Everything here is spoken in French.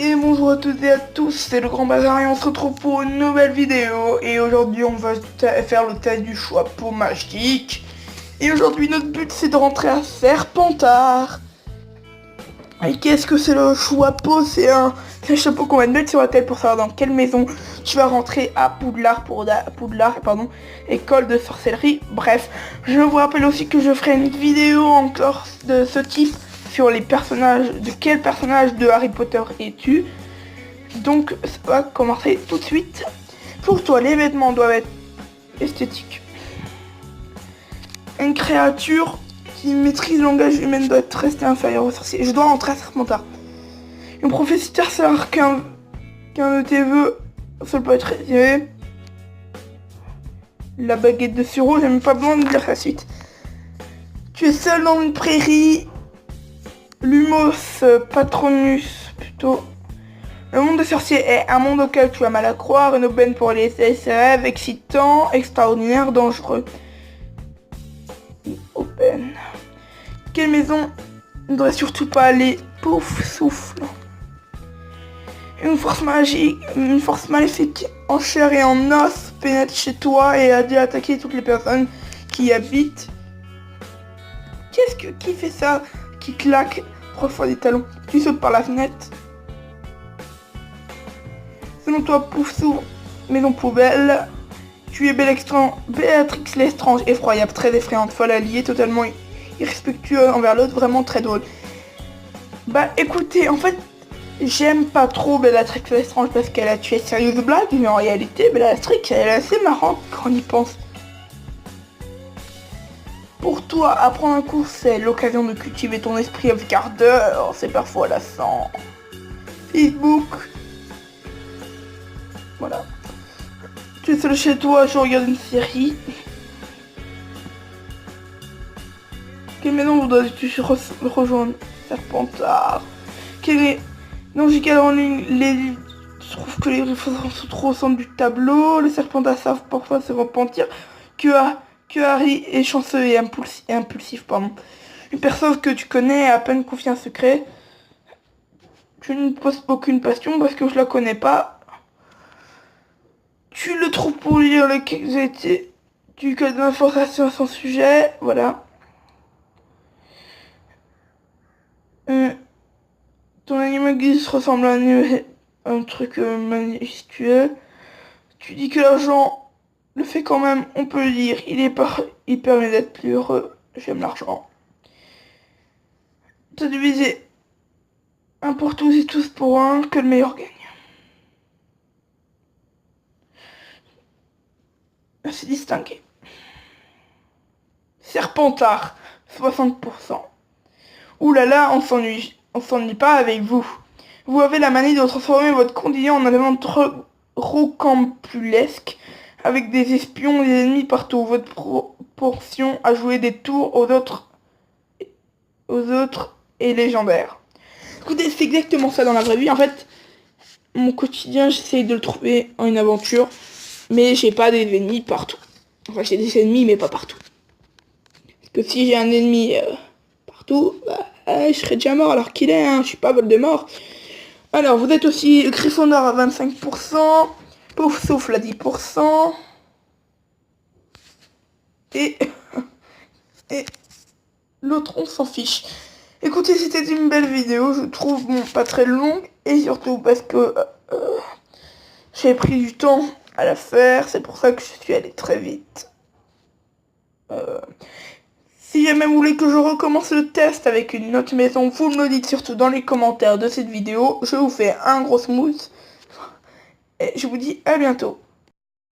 Et bonjour à toutes et à tous, c'est le Grand Bazar et on se retrouve pour une nouvelle vidéo. Et aujourd'hui on va faire le test du chapeau magique. Et aujourd'hui notre but c'est de rentrer à Serpentard. Et qu'est-ce que c'est le chapeau? C'est un chapeau qu'on va te mettre sur la tête pour savoir dans quelle maison tu vas rentrer à Poudlard, école de sorcellerie. Bref, je vous rappelle aussi que je ferai une vidéo encore de ce type sur les personnages, de quel personnage de Harry Potter es-tu. Donc ça va commencer tout de suite. Pour toi, les vêtements doivent être esthétiques. Une créature qui maîtrise le langage humain doit être restée inférieure au sorcier. Je dois rentrer à Serpentard. Une prophétie tertiaire qu'un de tes vœux seul peut être réalisé. La baguette de Suro, j'ai même pas besoin de dire la suite. Tu es seul dans une prairie. Lumos Patronus, plutôt. Le monde des sorciers est un monde auquel tu as mal à croire, une aubaine pour les rêves, excitant, extraordinaire, dangereux. Aubaine. Quelle maison ne devrait surtout pas aller? Pouf, souffle. Une force magique, une force maléfique en chair et en os pénètre chez toi et a dû attaquer toutes les personnes qui y habitent. Qui fait ça? Qui claque 3 fois des talons? Tu sautes par la fenêtre. Selon toi, pouf s'ouvre, maison poubelle. Tu es Béatrix Lestrange, effroyable, très effrayante, folle alliée, totalement irrespectueux envers l'autre, vraiment très drôle. Bah écoutez, en fait, j'aime pas trop Béatrix Lestrange parce qu'elle a tué Sirius Black, mais en réalité, Béatrix, elle est assez marrante quand on y pense. Pour toi, apprendre un cours, c'est l'occasion de cultiver ton esprit avec ardeur, c'est parfois lassant. Facebook. Voilà. Tu es seul chez toi, je regarde une série. Quelle maison voudrais-tu rejoindre? Serpentard. Non, j'ai qu'à en ligne. Je trouve que les livres sont trop au centre du tableau. Les Serpentards savent parfois se repentir. Que Harry est chanceux et impulsif, pardon. Une personne que tu connais a à peine confié un secret. Je ne pose aucune passion parce que je la connais pas. Tu le trouves pour lire les du code d'information à son sujet, voilà. Ton animal guise ressemble à un truc majestueux. Tu dis que l'argent le fait quand même, on peut le dire. Il permet d'être plus heureux. J'aime l'argent. T'as divisé un pour tous et tous pour un, que le meilleur gagne. C'est distingué. Serpentard, 60%. Ouh là là, on s'ennuie pas avec vous. Vous avez la manie de transformer votre condition en élément rocambolesque, avec des espions et des ennemis partout. Votre proportion à jouer des tours aux autres est légendaire. Écoutez, c'est exactement ça dans la vraie vie. En fait, mon quotidien, j'essaye de le trouver en une aventure, mais j'ai pas des ennemis partout. Enfin, j'ai des ennemis, mais pas partout. Parce que si j'ai un ennemi partout, je serais déjà mort alors qu'il est, hein. Je suis pas Voldemort. Alors, vous êtes aussi Gryffondor à 25%, Pouf Souffle à 10%, et l'autre, on s'en fiche. Écoutez, c'était une belle vidéo, je trouve, bon, pas très longue, et surtout parce que j'ai pris du temps à la faire, c'est pour ça que je suis allé très vite. Si jamais vous voulez que je recommence le test avec une autre maison, vous me le dites surtout dans les commentaires de cette vidéo. Je vous fais un gros smooth. Et je vous dis à bientôt.